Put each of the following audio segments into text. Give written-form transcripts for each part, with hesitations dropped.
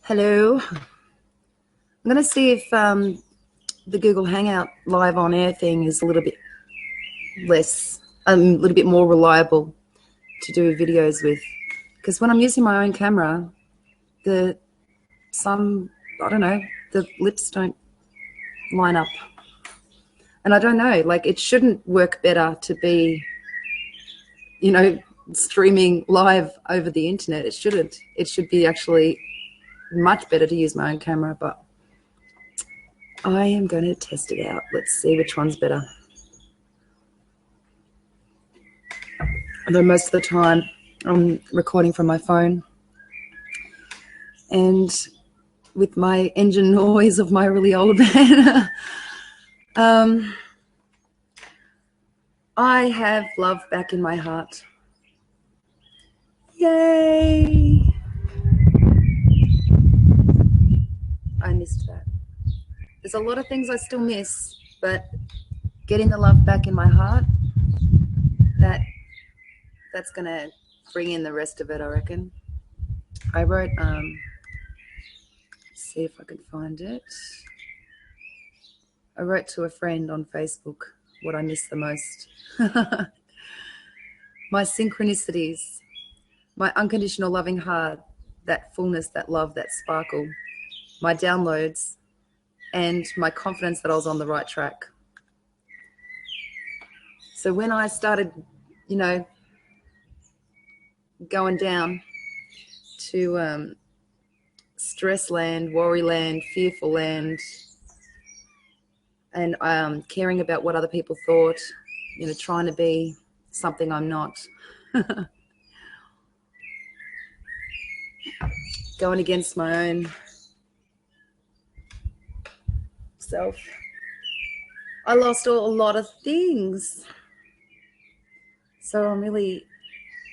Hello. I'm going to see if the Google Hangout live on air thing is a little bit more reliable to do videos with. Because when I'm using my own camera, I don't know, the lips don't line up. And I don't know, like it shouldn't work better to be, streaming live over the internet. It shouldn't. It should be actually much better to use my own camera, but I am going to test it out. Let's see which one's better. Although most of the time I'm recording from my phone, and with my engine noise of my really old van, I have love back in my heart. Yay! I missed that. There's a lot of things I still miss, but getting the love back in my heart, that's going to bring in the rest of it, I reckon. I wrote, see if I can find it. I wrote to a friend on Facebook what I miss the most. My synchronicities, my unconditional loving heart, that fullness, that love, that sparkle, my downloads, and my confidence that I was on the right track. So when I started, going down to stress land, worry land, fearful land, and caring about what other people thought, trying to be something I'm not. Going against my own self. I lost a lot of things. So I'm really,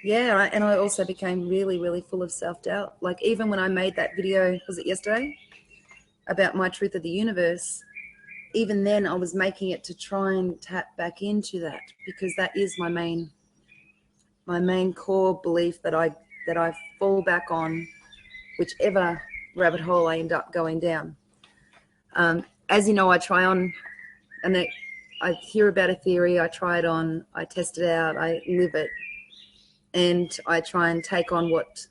and I also became really, really full of self-doubt. Like even when I made that video, was it yesterday, about my truth of the universe, even then I was making it to try and tap back into that, because that is my main core belief that I fall back on whichever rabbit hole I end up going down. As you know, I try on, and I hear about a theory, I try it on, I test it out, I live it, and I try and take on what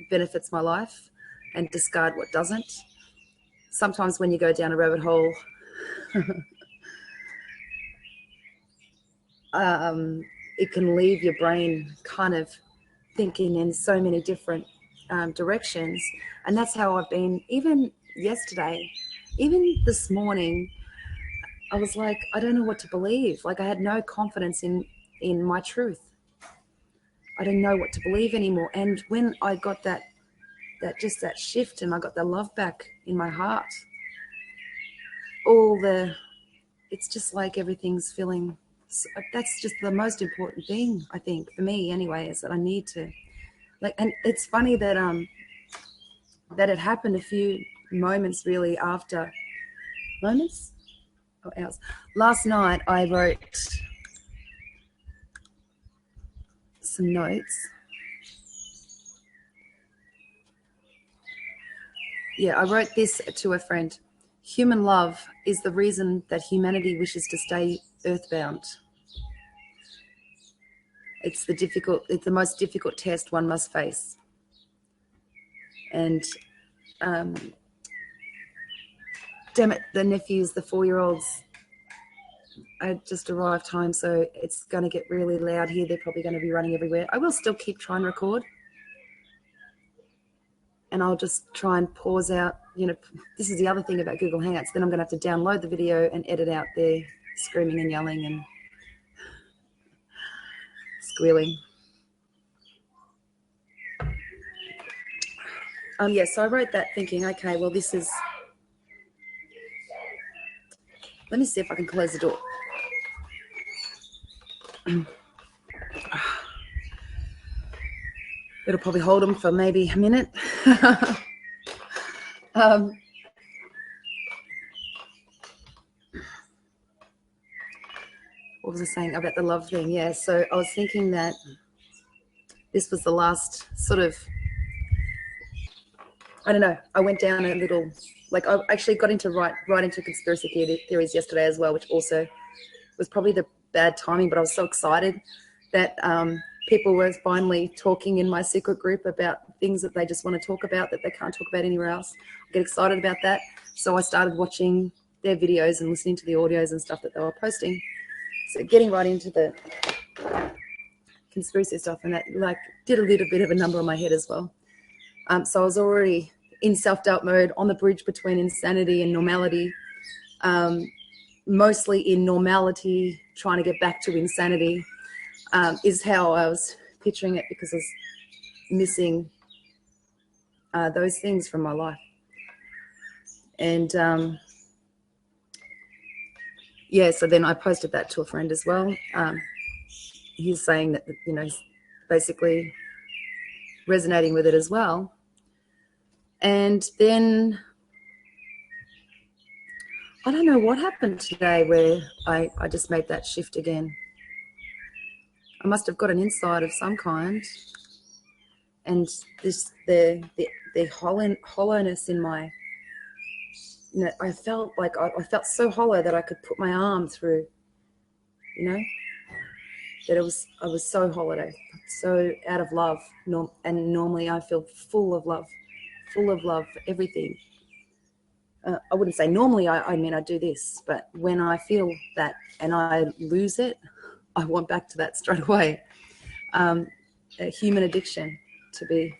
benefits my life and discard what doesn't. Sometimes when you go down a rabbit hole, it can leave your brain kind of thinking in so many different directions. And that's how I've been, even yesterday, even this morning. I was like, I don't know what to believe. Like I had no confidence in my truth. I didn't know what to believe anymore. And when I got that shift, and I got the love back in my heart, it's just like everything's feeling, that's just the most important thing, I think, for me anyway, is that I need to, and it's funny that it happened a few moments really after, hours. Last night I wrote some notes. Yeah, I wrote this to a friend. Human love is the reason that humanity wishes to stay earthbound. It's the most difficult test one must face. And damn it, the nephews, the 4-year-olds, I just arrived home, so it's going to get really loud here. They're probably going to be running everywhere. I will still keep trying to record, and I'll just try and pause out. This is the other thing about Google Hangouts. Then I'm going to have to download the video and edit out their screaming and yelling and squealing. So I wrote that thinking, okay, well, this is, let me see if I can close the door. It'll probably hold them for maybe a minute. What was I saying about the love thing? Yeah, so I was thinking that this was the last sort of I don't know. I went down a little, like I actually got into right into conspiracy theories yesterday as well, which also was probably the bad timing. But I was so excited that people were finally talking in my secret group about things that they just want to talk about that they can't talk about anywhere else. I get excited about that, so I started watching their videos and listening to the audios and stuff that they were posting. So getting right into the conspiracy stuff, and that like did a little bit of a number on my head as well. So I was already in self-doubt mode, on the bridge between insanity and normality, mostly in normality, trying to get back to insanity, is how I was picturing it, because I was missing those things from my life. And yeah, so then I posted that to a friend as well. He's saying that, you know, basically resonating with it as well. And then I don't know what happened today where I just made that shift again. I must have got an insight of some kind, and this the hollowness in my, you know, I felt like I felt so hollow that I could put my arm through, you know, that I was so hollow, so out of love. And normally I feel full of love for everything. I wouldn't say normally, I mean, I do this, but when I feel that and I lose it, I want back to that straight away. A human addiction to be.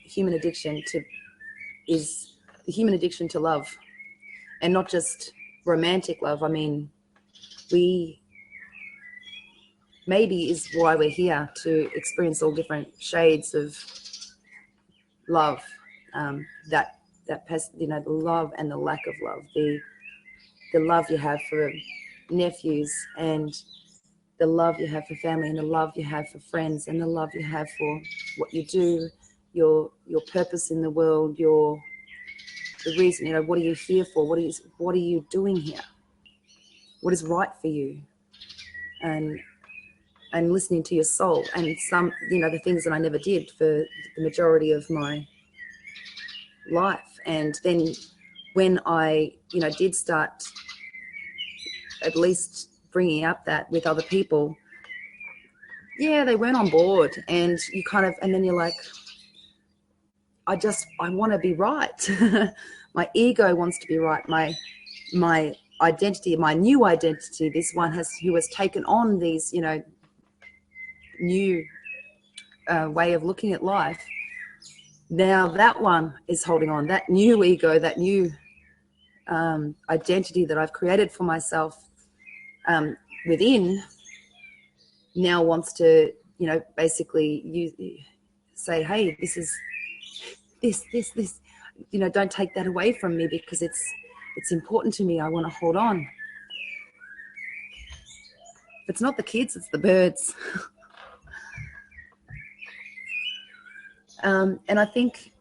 Human addiction to is the human addiction to love, and not just romantic love. I mean, maybe is why we're here, to experience all different shades of love, that you know, the love and the lack of love, the love you have for nephews, and the love you have for family, and the love you have for friends, and the love you have for what you do, your purpose in the world, the reason, you know, what are you here for? What are you doing here? What is right for you? And listening to your soul, and some, you know, the things that I never did for the majority of my life. And then when I, you know, did start at least bringing up that with other people, yeah, they weren't on board. And you kind of, and then you're like, I want to be right. My ego wants to be right. My identity, my new identity, this one who has taken on these, you know, new way of looking at life. Now that one is holding on. That new ego, that new identity that I've created for myself within, now wants to, you know, basically say, hey, this is this, you know, don't take that away from me, because it's important to me. I want to hold on. It's not the kids, it's the birds. And I think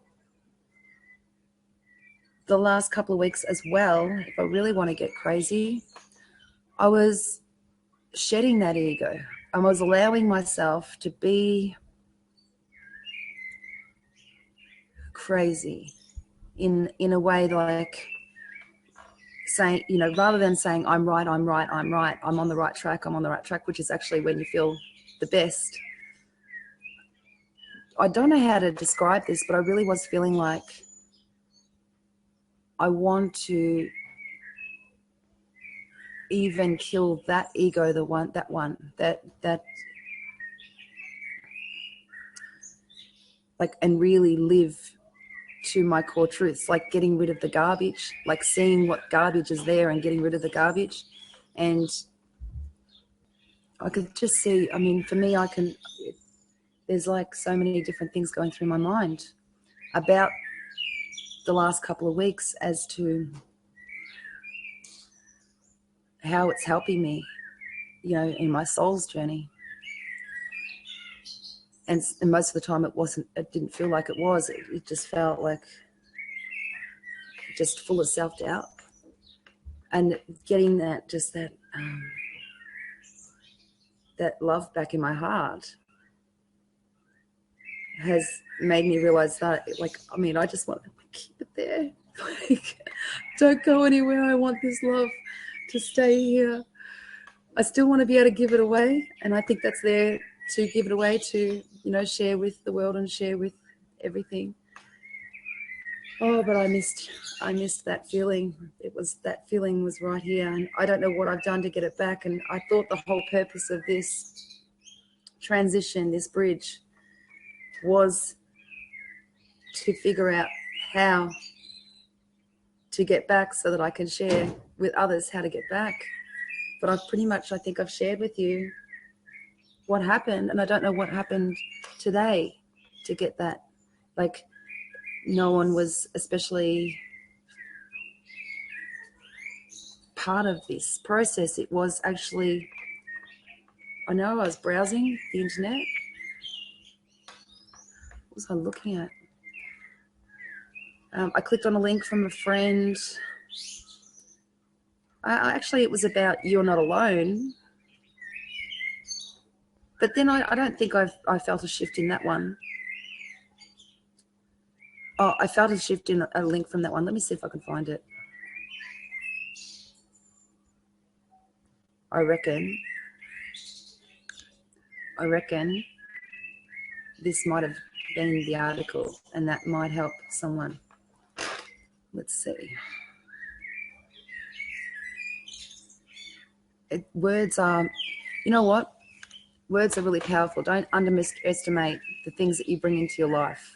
the last couple of weeks as well, if I really want to get crazy, I was shedding that ego. I was allowing myself to be crazy in a way, like saying, you know, rather than saying I'm right, I'm on the right track, which is actually when you feel the best. I don't know how to describe this, but I really was feeling like I want to even kill that ego, that like, and really live to my core truths, like getting rid of the garbage, like seeing what garbage is there and getting rid of the garbage. And I could just see, I mean, for me, there's like so many different things going through my mind about the last couple of weeks as to how it's helping me, you know, in my soul's journey. And most of the time it didn't feel like it was. It just felt like just full of self-doubt. And getting that, just that love back in my heart has made me realize that, like, I mean, I just want to keep it there. Like, don't go anywhere. I want this love to stay here. I still want to be able to give it away, and I think that's there to give it away, to, you know, share with the world and share with everything. Oh, but I missed that feeling. That feeling was right here, and I don't know what I've done to get it back. And I thought the whole purpose of this transition, this bridge, was to figure out how to get back so that I can share with others how to get back. But I think I've shared with you what happened, and I don't know what happened today to get that. Like, no one was especially part of this process. It was actually, I know I was browsing the internet. What was I looking at? I clicked on a link from a friend. Actually, it was about You're Not Alone. But then I don't think I felt a shift in that one. Oh, I felt a shift in a link from that one. Let me see if I can find it. I reckon this might have been the article, and that might help someone. Let's see. Words are, you know what? Words are really powerful. Don't underestimate the things that you bring into your life.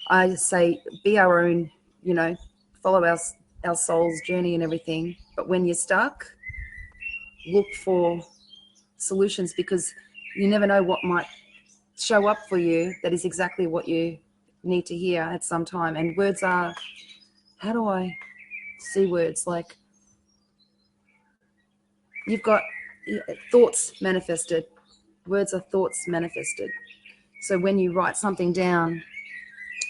I say be our own, you know, follow our soul's journey and everything. But when you're stuck, look for solutions, because you never know what might show up for you that is exactly what you need to hear at some time. And words are, how do I see words? Like, you've got thoughts manifested. Words are thoughts manifested. So when you write something down,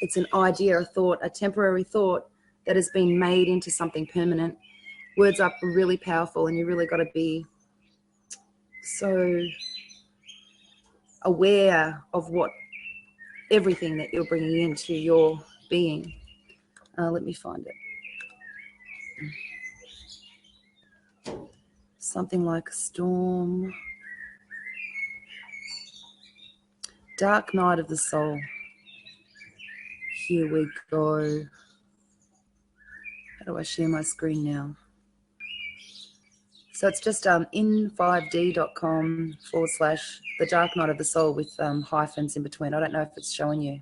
it's an idea, a thought, a temporary thought that has been made into something permanent. Words are really powerful, and you really got to be so aware of everything that you're bringing into your being. Let me find it. Something like storm. Dark night of the soul. Here we go. How do I share my screen now? So it's just in5d.com / the dark night of the soul with hyphens in between. I don't know if it's showing you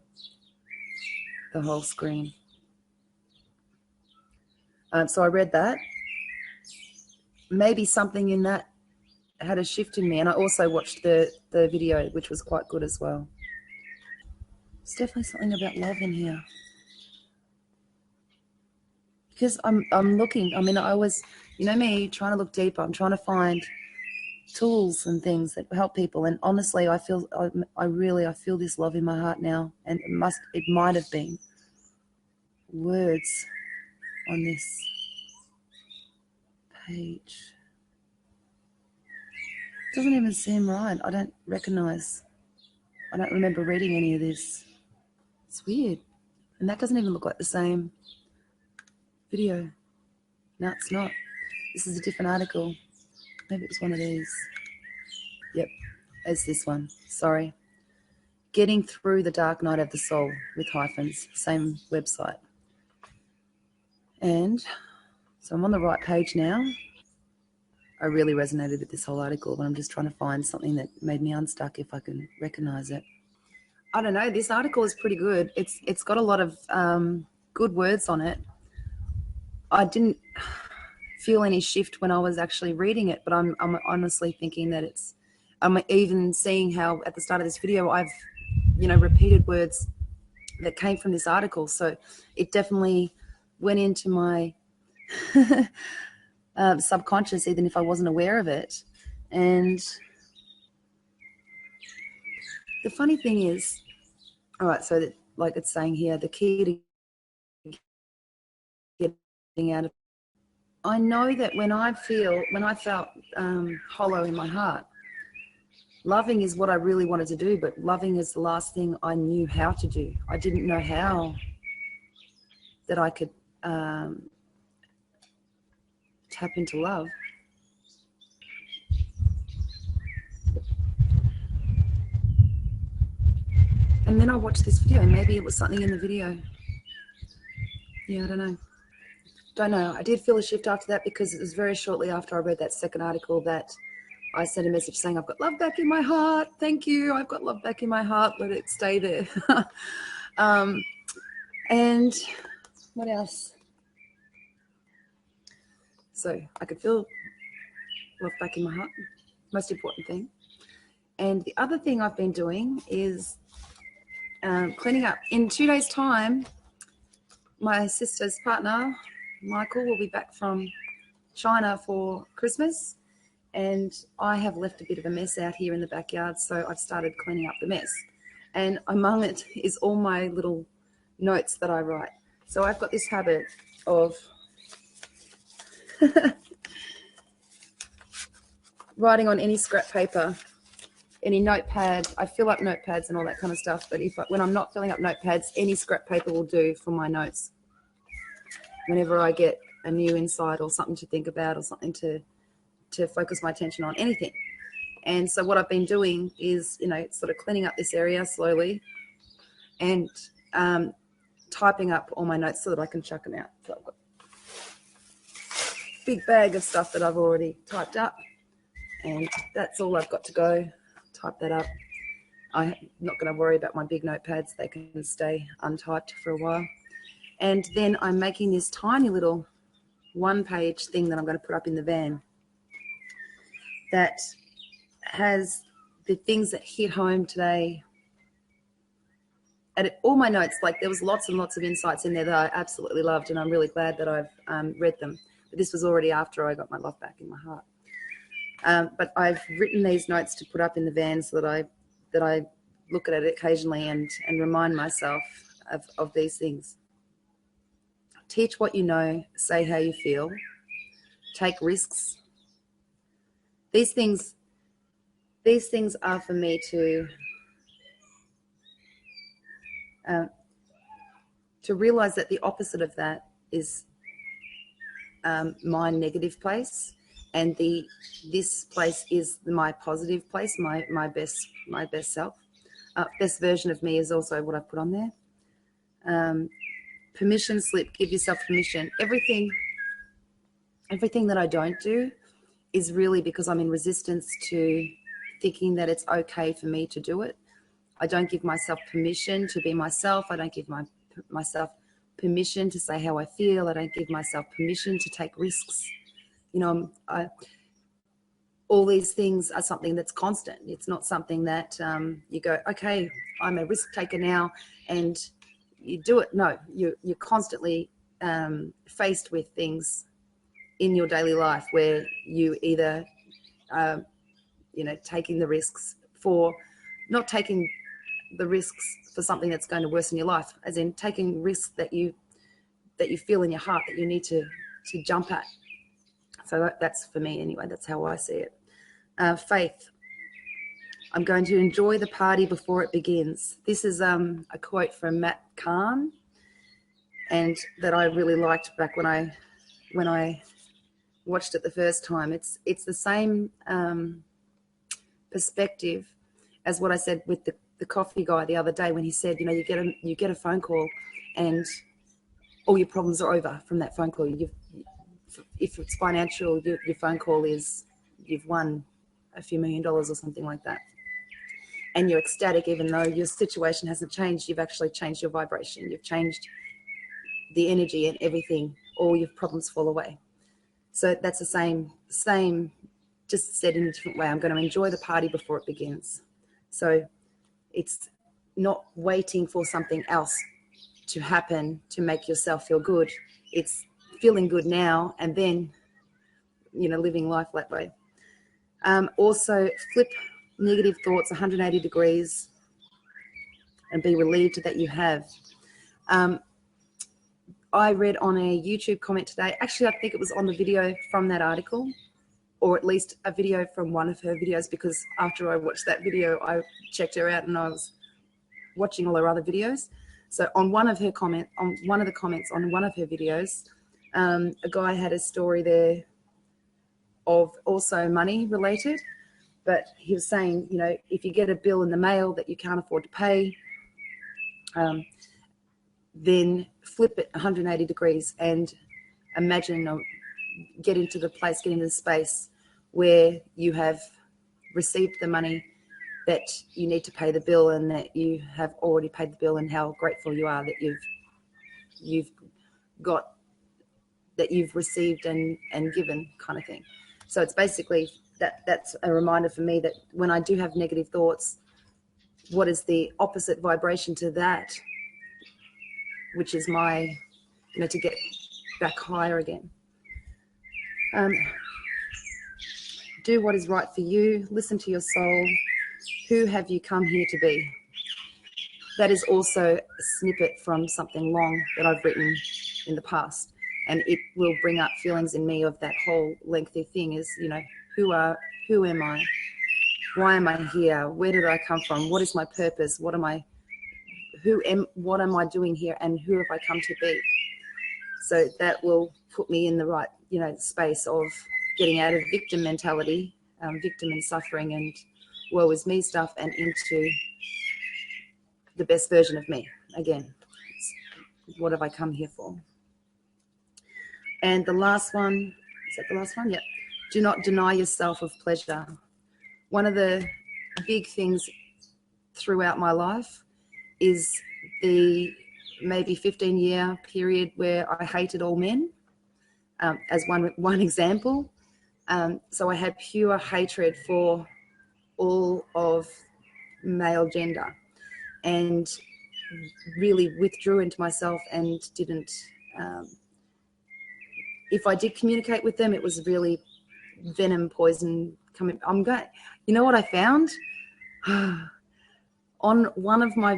the whole screen. So I read that. Maybe something in that had a shift in me. And I also watched the video, which was quite good as well. There's definitely something about love in here. Because I'm looking, I mean, I was, you know me, trying to look deeper. I'm trying to find tools and things that help people. And honestly, I feel this love in my heart now. And it might have been words on this page. It doesn't even seem right. I don't remember reading any of this. It's weird. And that doesn't even look like the same video. No, it's not. This is a different article. Maybe it was one of these. Yep, it's this one. Sorry. Getting Through the Dark Night of the Soul with hyphens. Same website. And so I'm on the right page now. I really resonated with this whole article, but I'm just trying to find something that made me unstuck if I can recognize it. I don't know. This article is pretty good. It's got a lot of good words on it. I didn't feel any shift when I was actually reading it, but I'm honestly thinking that I'm even seeing how at the start of this video I've, you know, repeated words that came from this article. So it definitely went into my subconscious, even if I wasn't aware of it. And the funny thing is, all right, so that, like it's saying here, the key to getting out of, I know that when I felt hollow in my heart, Loving is what I really wanted to do, but loving is the last thing I knew how to do. I didn't know how that I could tap into love. And then I watched this video. Maybe it was something in the video. Yeah, I don't know. Don't know. I did feel a shift after that, because it was very shortly after I read that second article that I sent a message saying, I've got love back in my heart. Thank you. I've got love back in my heart. Let it stay there. And what else? So I could feel love back in my heart. Most important thing. And the other thing I've been doing is cleaning up. In 2 days' time, my sister's partner, Michael, will be back from China for Christmas. And I have left a bit of a mess out here in the backyard, so I've started cleaning up the mess. And among it is all my little notes that I write. So I've got this habit of writing on any scrap paper, any notepad. I fill up notepads and all that kind of stuff, but when I'm not filling up notepads, any scrap paper will do for my notes. Whenever I get a new insight or something to think about or something to focus my attention on, anything. And so what I've been doing is, sort of cleaning up this area slowly and typing up all my notes so that I can chuck them out. So I've got a big bag of stuff that I've already typed up, and that's all I've got to go. Type that up. I'm not going to worry about my big notepads. They can stay untyped for a while. And then I'm making this tiny little one-page thing that I'm going to put up in the van that has the things that hit home today. And all my notes, like there was lots and lots of insights in there that I absolutely loved, and I'm really glad that I've read them. But this was already after I got my love back in my heart. But I've written these notes to put up in the van so that I look at it occasionally and remind myself of these things. Teach what you know, say how you feel, take risks. These things are for me to realize that the opposite of that is my negative place, and this place is my positive place, my best self. Best version of me is also what I put on there. Permission slip, give yourself permission. Everything that I don't do is really because I'm in resistance to thinking that it's okay for me to do it. I don't give myself permission to be myself. I don't give myself permission to say how I feel. I don't give myself permission to take risks. All these things are something that's constant. It's not something that you go, okay, I'm a risk taker now, and you do it. No, you're constantly faced with things in your daily life where you either, taking the risks for not taking the risks for something that's going to worsen your life, as in taking risks that you feel in your heart that you need to jump at. So that's for me anyway. That's how I see it. Faith. I'm going to enjoy the party before it begins. This is a quote from Matt Kahn, and that I really liked back when I watched it the first time. It's the same perspective as what I said with the coffee guy the other day when he said, you get a phone call and all your problems are over from that phone call. If it's financial, your phone call is you've won a few $1 million or something like that. And you're ecstatic even though your situation hasn't changed. You've actually changed your vibration. You've changed the energy, and everything, all your problems fall away. So that's the same, just said in a different way. I'm going to enjoy the party before it begins. So it's not waiting for something else to happen to make yourself feel good. It's feeling good now and then, living life that way. Also, flip negative thoughts 180 degrees and be relieved that you have. I read on a YouTube comment today, actually I think it was on the video from that article, or at least a video from one of her videos, because after I watched that video, I checked her out and I was watching all her other videos. So on one of the comments on one of her videos, a guy had a story there of also money related, but he was saying, you know, if you get a bill in the mail that you can't afford to pay, then flip it 180 degrees and imagine, or get into the space where you have received the money that you need to pay the bill, and that you have already paid the bill, and how grateful you are that you've received and given, kind of thing. So it's basically that's a reminder for me that when I do have negative thoughts, what is the opposite vibration to that, which is my, you know, to get back higher again. Do what is right for you. Listen to your soul. Who have you come here to be? That is also a snippet from something long that I've written in the past, and it will bring up feelings in me of that whole lengthy thing. Is, you know, who am I? Why am I here? Where did I come from? What is my purpose? What am I doing here, and who have I come to be? So that will put me in the right, you know, space of getting out of victim mentality, victim and suffering and woe is me stuff, and into the best version of me again. What have I come here for? And the last one, is that the last one? Yeah. Do not deny yourself of pleasure. One of the big things throughout my life is the maybe 15-year period where I hated all men, as one example. So I had pure hatred for all of male gender, and really withdrew into myself and didn't, if I did communicate with them, it was really venom, poison coming. You know what I found? On one of my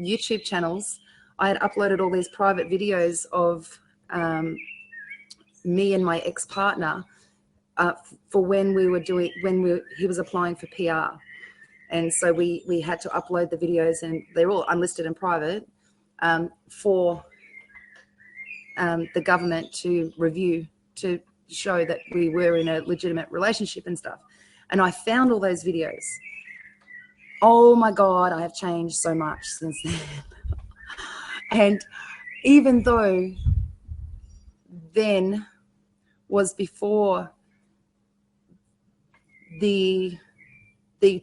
YouTube channels, I had uploaded all these private videos of me and my ex-partner for when he was applying for PR. And so we had to upload the videos, and they're all unlisted and private, for the government to review, to show that we were in a legitimate relationship and stuff. And I found all those videos. Oh my God, I have changed so much since then. And even though then was before the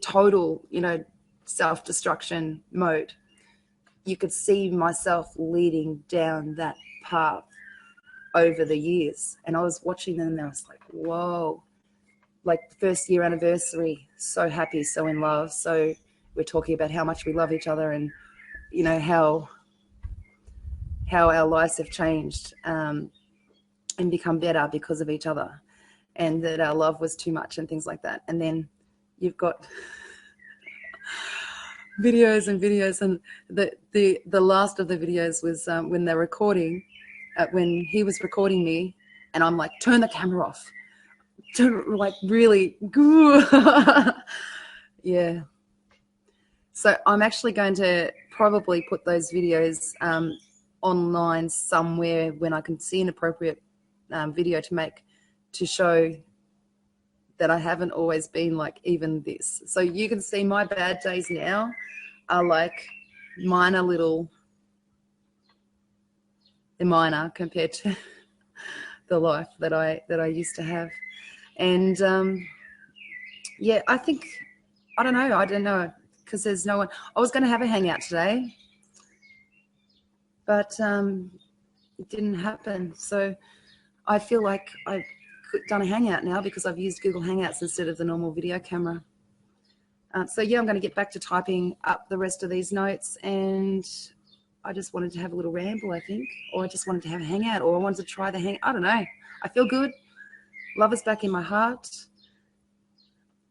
total, you know, self-destruction mode, you could see myself leading down that path over the years. And I was watching them and I was like, whoa, like first year anniversary, so happy, so in love. So we're talking about how much we love each other, and, you know, how our lives have changed and become better because of each other, and that our love was too much and things like that. And then you've got videos and videos, and the last of the videos was when they're recording, when he was recording me, and I'm like, turn the camera off, like really yeah. So I'm actually going to probably put those videos online somewhere when I can see an appropriate video to make, to show that I haven't always been like even this. So you can see my bad days now are like minor compared to the life that I used to have. And yeah, I don't know, because there's no one. I was going to have a hangout today, but it didn't happen. So I feel like I've done a hangout now because I've used Google Hangouts instead of the normal video camera. So yeah, I'm going to get back to typing up the rest of these notes, and I just wanted to have a little ramble, I think, or I just wanted to have a hangout, or I wanted to try the I don't know. I feel good. Love is back in my heart.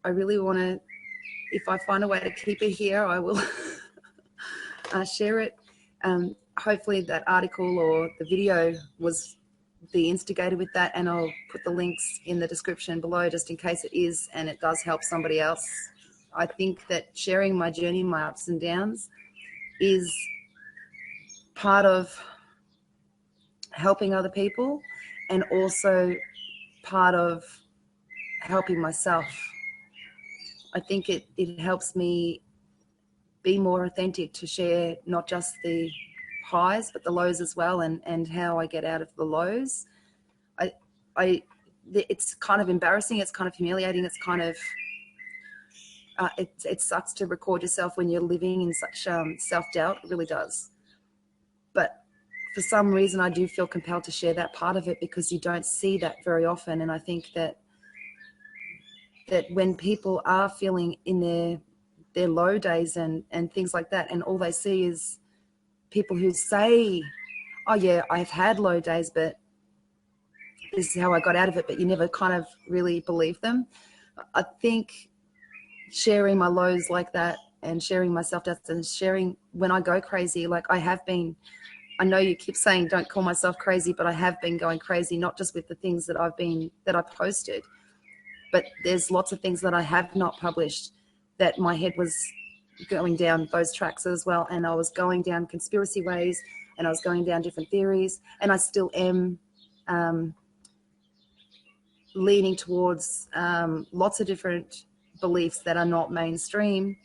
I really want to, if I find a way to keep it here, I will share it. Hopefully that article or the video was the instigator with that, and I'll put the links in the description below just in case it is and it does help somebody else. I think that sharing my journey, my ups and downs, is part of helping other people and also part of helping myself. I think it helps me be more authentic to share not just the highs but the lows as well, and how I get out of the lows. It's kind of embarrassing, it's kind of humiliating, it's kind of it sucks to record yourself when you're living in such self-doubt. It really does. But for some reason I do feel compelled to share that part of it because you don't see that very often. And I think that when people are feeling in their low days and things like that, and all they see is people who say, oh yeah, I've had low days, but this is how I got out of it, but you never kind of really believe them. I think sharing my lows like that and sharing my self-doubt and sharing when I go crazy, like I have been, I know you keep saying don't call myself crazy, but I have been going crazy, not just with the things that I posted, but there's lots of things that I have not published that my head was going down those tracks as well. And I was going down conspiracy ways and I was going down different theories, and I still am leaning towards lots of different beliefs that are not mainstream,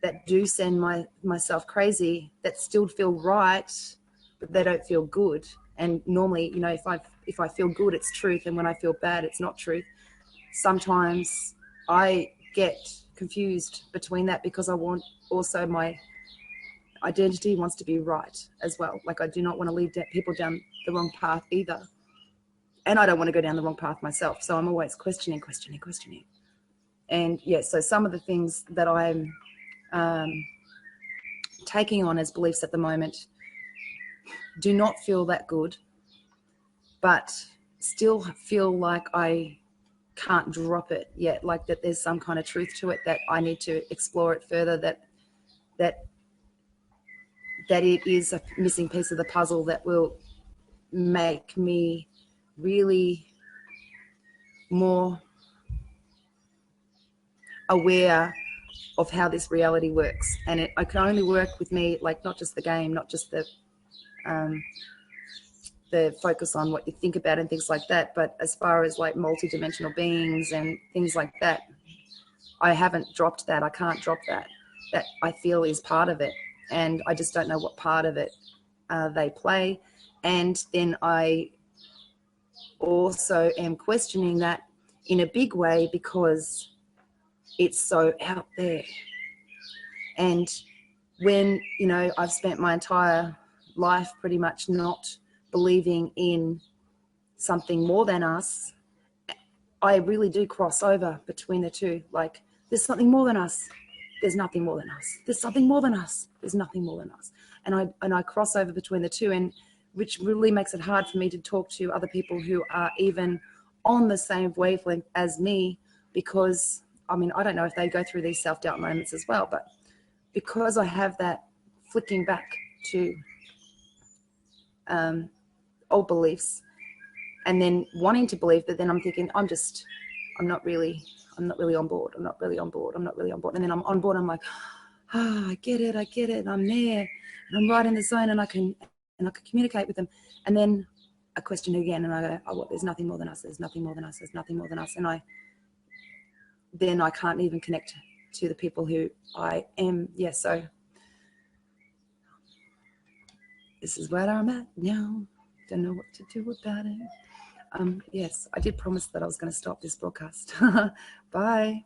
that do send myself crazy, that still feel right, but they don't feel good. And normally, you know, if I feel good, it's truth, and when I feel bad, it's not truth. Sometimes I get confused between that because I want also my identity wants to be right as well. Like I do not want to lead people down the wrong path either. And I don't want to go down the wrong path myself. So I'm always questioning. And yeah, so some of the things that I'm taking on as beliefs at the moment do not feel that good, but still feel like I can't drop it yet, like that there's some kind of truth to it, that I need to explore it further, that it is a missing piece of the puzzle that will make me really more aware of how this reality works. And it can only work with me, like not just the game, not just the focus on what you think about and things like that, but as far as like multi-dimensional beings and things like that, I haven't dropped that. I can't drop that. That I feel is part of it, and I just don't know what part of it they play. And then I also am questioning that in a big way because it's so out there. And when, you know, I've spent my entire life pretty much not believing in something more than us, I really do cross over between the two. Like, there's something more than us. There's nothing more than us. There's something more than us. There's nothing more than us. And I cross over between the two, and which really makes it hard for me to talk to other people who are even on the same wavelength as me, because, I mean, I don't know if they go through these self-doubt moments as well, but because I have that flicking back to old beliefs and then wanting to believe, but then I'm thinking, I'm not really on board. And then I'm on board. I'm like, I get it. I'm there, and I'm right in the zone, and I can communicate with them. And then I question again, and I go, oh, well, there's nothing more than us. There's nothing more than us. There's nothing more than us. And then I can't even connect to the people who I am. Yeah. So this is where I'm at now. Don't know what to do about it. Yes, I did promise that I was going to stop this broadcast. Bye.